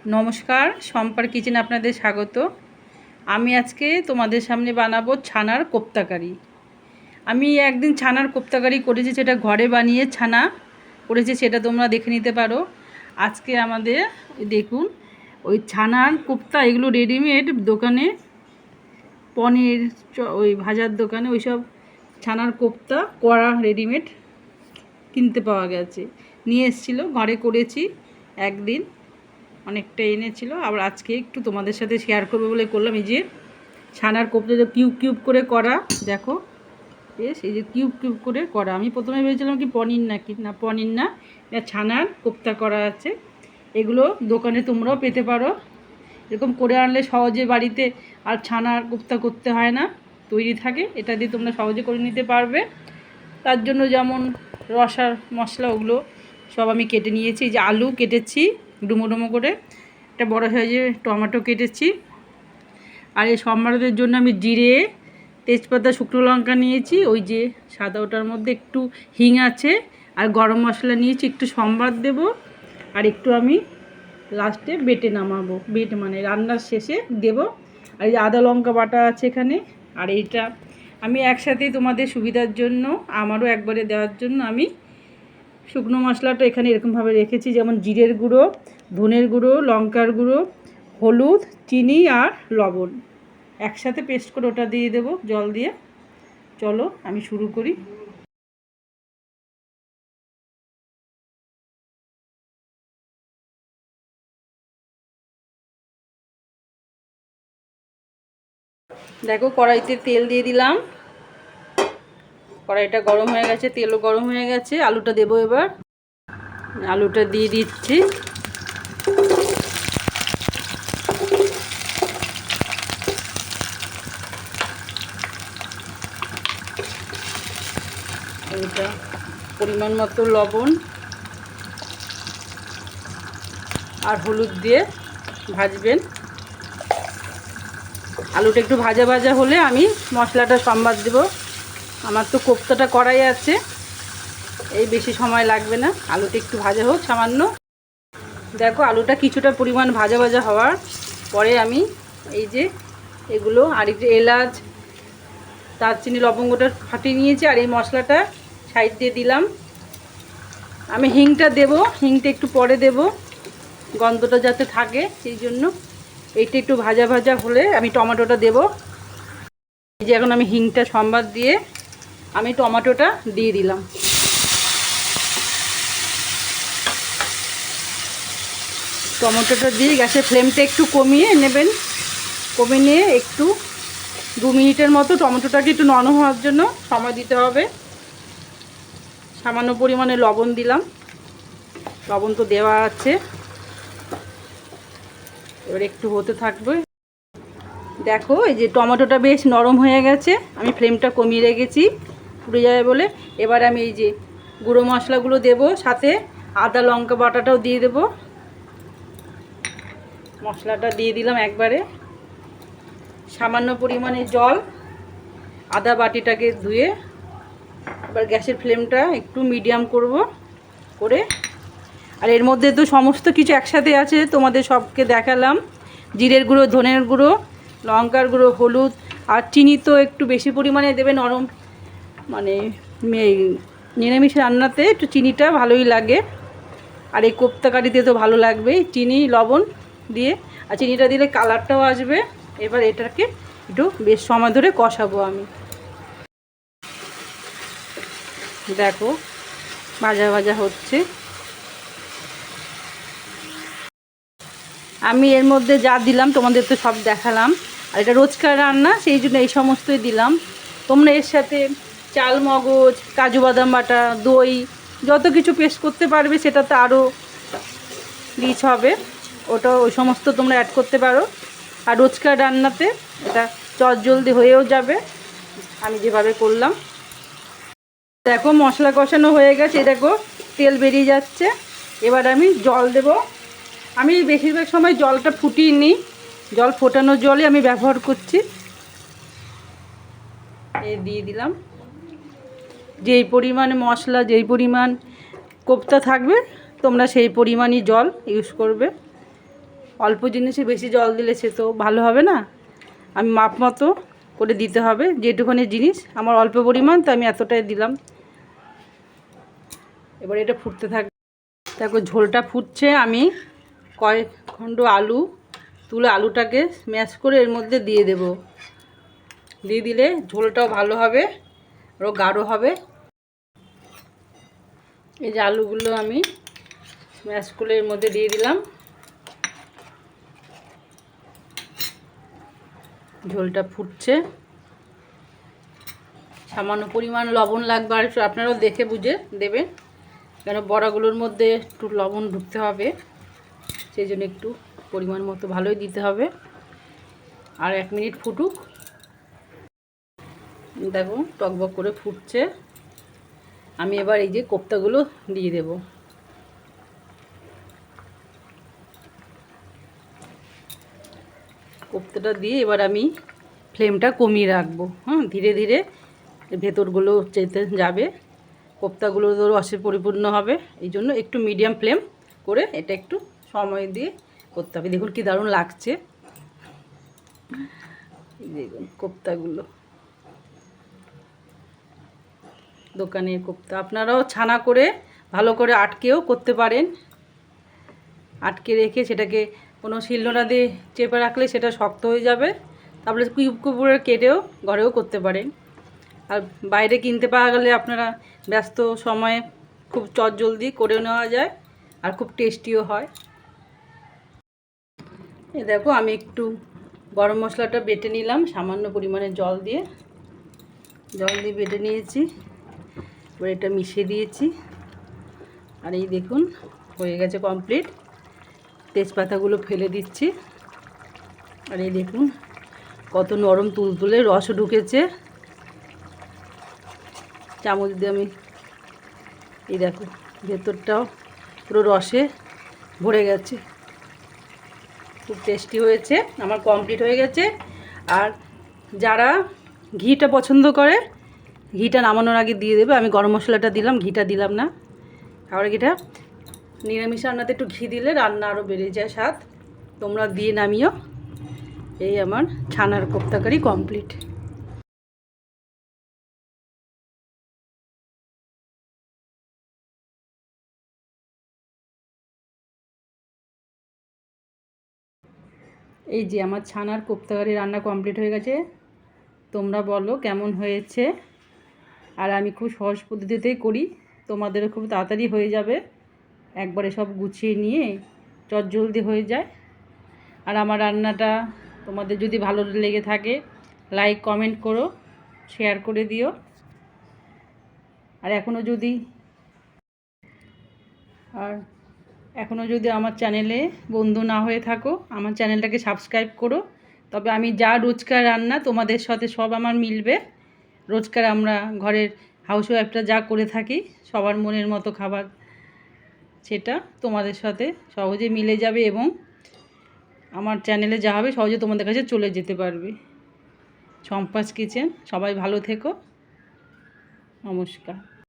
নমস্কার, সম্পার কিচেনে আপনাদের স্বাগত। আমি আজকে তোমাদের সামনে বানাবো ছানার কোপ্তাকারি। আমি একদিন ছানার কোপ্তাকারি করেছি, সেটা ঘরে বানিয়ে ছানা করেছি, সেটা তোমরা দেখে নিতে পারো। আজকে আমাদের দেখুন ওই ছানার কোপ্তা, এগুলো রেডিমেড দোকানে, পনির ওই ভাজার দোকানে ওইসব ছানার কোপ্তা করা রেডিমেড কিনতে পাওয়া গেছে, নিয়ে এসেছিলো, ঘরে করেছি একদিন, অনেকটা এনেছিল। আবার আজকে একটু তোমাদের সাথে শেয়ার করবো বলে করলাম। এই যে ছানার কোপ্তা যে কিউব কিউব করে করা, দেখো বেশ, এই যে কিউব কিউব করে করা। আমি প্রথমে ভেবেছিলাম কি পনির নাকি, না পনির না, এটা ছানার কোপ্তা করা আছে। এগুলো দোকানে তোমরাও পেতে পারো, এরকম করে আনলে সহজে বাড়িতে আর ছানার কোপ্তা করতে হয় না, তৈরি থাকে। এটা দিয়ে তোমরা সহজে করে নিতে পারবে। তার জন্য যেমন রসার মশলা, ওগুলো সব আমি কেটে নিয়েছি। যে আলু কেটেছি ডুমো ডুমো করে, একটা বড় সাইজে টমেটো কেটেছি। আর এই সম্বারের জন্য আমি জিরে, তেজপাতা, শুকনো লঙ্কা নিয়েছি, ওই যে সাদা, ওটার মধ্যে একটু হিং আছে, আর গরম মশলা নিয়েছি, একটু সম্বার দেব, আর একটু আমি লাস্টে বেটে নামাবো, বেটে মানে রান্নার শেষে দেব। আর এই যে আদা লঙ্কা বাটা আছে এখানে। আর এইটা আমি একসাথেই তোমাদের সুবিধার জন্য, আমারও একবারে দেওয়ার জন্য আমি শুকনো মশলাটা এখানে এরকমভাবে রেখেছি, যেমন জিরের গুঁড়ো, ধনের গুঁড়ো, লঙ্কার গুঁড়ো, হলুদ, চিনি আর লবণ একসাথে পেস্ট করে ওটা দিয়ে দেবো জল দিয়ে। চলো আমি শুরু করি। দেখো কড়াইতে তেল দিয়ে দিলাম, কড়াইটা গরম হয়ে গেছে, তেলও গরম হয়ে গেছে। আলুটা দেবো এবার, আলুটা দিয়ে দিচ্ছি। এটা পরিমাণ মতো লবণ আর হলুদ দিয়ে ভাজবেন। আলুটা একটু ভাজা ভাজা হলে আমি মশলাটা সম্বাদ দেব। আমার তো কোপ্তাটা কড়াই আছে, এই বেশি সময় লাগবে না, আলুটা একটু ভাজা হোক সামান্য। দেখো আলুটা কিছুটা পরিমাণ ভাজা ভাজা হওয়ার পরে আমি এই যে এগুলো, আর একটু এলাচ, দারচিনি, লবঙ্গটা ফাটিয়ে নিয়েছি, আর এই মশলাটা সাইড দিয়ে দিলাম। আমি হিংটা দেব, হিংটা একটু পরে দেব, গন্ধটা যাতে থাকে সেই জন্য। এইটা একটু ভাজা ভাজা হলে আমি টমেটোটা দেব। এই যে এখন আমি হিংটা সম্বাদ দিয়ে আমি টমেটোটা দিয়ে দিলাম। টমেটোটা দিয়ে গ্যাসের ফ্লেমটা একটু কমিয়ে নেবেন, কমিয়ে নিয়ে একটু 2 মিনিটের মতো টমেটোটাকে একটু নরম হওয়ার জন্য সময় দিতে হবে। সামান্য পরিমাণে লবণ দিলাম, লবণ তো দেওয়া আছে, এবার একটু হতে থাকবে। দেখো এই যে টমেটোটা বেশ নরম হয়ে গেছে, আমি ফ্লেমটা কমিয়ে রেখেছি পুড়ে যাবে বলে। এবার আমি এই যে গুঁড়ো মশলাগুলো দেব, সাথে আদা লঙ্কা বাটাটাও দিয়ে দেব। মশলাটা দিয়ে দিলাম একবারে, সামান্য পরিমাণে জল, আদা বাটিটাকে ধুয়ে। এবার গ্যাসের ফ্লেমটা একটু মিডিয়াম করব করে, আর এর মধ্যে তো সমস্ত কিছু একসাথে আছে, তোমাদের সবকে দেখালাম। জিরের গুঁড়ো, ধনের গুঁড়ো, লঙ্কার গুঁড়ো, হলুদ, আর চিনি তো একটু বেশি পরিমাণে দেবে। নরম মানে নিরামিষ রান্নাতে একটু চিনিটা ভালোই লাগে, আর এই কোপ্তাকারিতে তো ভালো লাগবে চিনি লবণ দিয়ে, আর চিনিটা দিলে কালারটাও আসবে। এবার এটাকে একটু বেশ সময় ধরে কষাবো আমি। দেখো ভাজা ভাজা হচ্ছে। আমি এর মধ্যে যা দিলাম তোমাদের তো সব দেখালাম, আর এটা রোজকার রান্না সেই জন্য এই সমস্তই দিলাম। তোমরা এর সাথে চাল মগজ, কাজু বাদাম বাটা, দই, যত কিছু পেস্ট করতে পারবে সেটাতে আরও রিচ হবে, ওটা ওই সমস্ত তোমরা অ্যাড করতে পারো। আর রোজকার রান্নাতে এটা চটজলদি হয়েও যাবে, আমি যেভাবে করলাম। দেখো মশলা কষানো হয়ে গেছে, দেখো তেল বেরিয়ে যাচ্ছে। এবার আমি জল দেব। আমি বেশিরভাগ সময় জলটা ফুটিয়ে নিই, জল ফোটানো জলই আমি ব্যবহার করছি। এই দিয়ে দিলাম, যেই পরিমাণে মশলা, যেই পরিমাণ কোপ্তা থাকবে তোমরা সেই পরিমাণই জল ইউজ করবে। অল্প জিনিসে বেশি জল দিলে সে তো ভালো হবে না। আমি মাপ মতো করে দিতে হবে, যেটুখানি জিনিস আমার অল্প পরিমাণ, তো আমি এতটাই দিলাম। এবার এটা ফুটতে থাকবে। দেখো ঝোলটা ফুটছে, আমি কয়েক খণ্ড আলু তুলে আলুটাকে স্ম্যাশ করে এর মধ্যে দিয়ে দেব। দিয়ে দিলে ঝোলটাও ভালো হবে, আরও গাঢ় হবে। এই যে আলুগুলো আমি স্ম্যাশ করে এর মধ্যে দিয়ে দিলাম। ঝোলটা ফুটছে, সামান্য পরিমাণ লবণ লাগবে, আর আপনারাও দেখে বুঝে দেবেন, কেন বড়াগুলোর মধ্যে একটু লবণ ঢুকতে হবে, সেই জন্য একটু পরিমাণ মতো ভালোই দিতে হবে। আর 1 মিনিট ফুটুক। দেখো টকবক করে ফুটছে। আমি এবার এই যে কোপ্তাগুলো দিয়ে দেব। কোপ্তাটা দিয়ে এবার আমি ফ্লেমটা কমিয়ে রাখবো। ধীরে ধীরে ভেতরগুলো চেতে যাবে, কোপ্তাগুলো তো রসে পরিপূর্ণ হবে, এই জন্য একটু মিডিয়াম ফ্লেম করে এটা একটু সময় দিয়ে করতে হবে। দেখুন কি দারুণ লাগছে, দেখুন কোপ্তাগুলো, দোকানের কোপ্তা। আপনারাও ছানা করে ভালো করে আটকেও করতে পারেন। আটকে রেখে সেটাকে কোনো শিলনোড়া দিয়ে চেপে রাখলে সেটা শক্ত হয়ে যাবে, তারপরে কিউব করে কেটেও ঘরেও করতে পারেন। আর বাইরে কিনতে পাওয়া গেলে আপনারা ব্যস্ত সময়ে খুব চটজলদি করে নেওয়া যায়, আর খুব টেস্টিও হয়। এই দেখো আমি একটু গরম মশলাটা বেটে নিলাম সামান্য পরিমাণে জল দিয়ে বেটে নিয়েছি। এবার এটা মিশিয়ে দিয়েছি, আর এই দেখুন হয়ে গেছে কমপ্লিট। তেজপাতাগুলো ফেলে দিচ্ছি, আর এই দেখুন কত নরম তুলতুলে রস ঢুকেছে। চামচ দিয়ে আমি এই দেখো ভেতরটাও পুরো রসে ভরে গেছে, খুব টেস্টি হয়েছে। আমার কমপ্লিট হয়ে গেছে। আর যারা ঘিটা পছন্দ করে ঘিটা নামানোর আগে দিয়ে দেবে। আমি গরম মশলাটা দিলাম, ঘিটা দিলাম না। আবার ঘিটা নিরামিষ রান্নাতে একটু ঘি দিলে রান্না আরও বেড়ে যায় স্বাদ। তোমরা দিয়ে নামিও। এই আমার ছানার কোপ্তাকারি কমপ্লিট। এই যে আমার ছানার কোপ্তাকারি রান্না কমপ্লিট হয়ে গেছে। তোমরা বলো কেমন হয়েছে। আর আমি খুব সহজ পদ্ধতিতেই করি, তোমাদেরও খুব তাড়াতাড়ি হয়ে যাবে, একবারে সব গুছিয়ে নিয়ে চটজলদি হয়ে যায়। আর আমার রান্নাটা তোমাদের যদি ভালো লেগে থাকে লাইক কমেন্ট করো, শেয়ার করে দিও। আর এখনও যদি আমার চ্যানেলে বন্ধু না হয়ে থাকো, আমার চ্যানেলটাকে সাবস্ক্রাইব করো। তবে আমি যা রোজকার রান্না তোমাদের সাথে সব আমার মিলবে। রোজকার আমরা ঘরের হাউসওয়াইফরা যা করে থাকি সবার মনের মতো খাবার, সেটা তোমাদের সাথে সহজে মিলে যাবে, এবং আমার চ্যানেলে যা হবে সহজে তোমাদের কাছে চলে যেতে পারবে। সম্পাস কিচেন। সবাই ভালো থেকো, নমস্কার।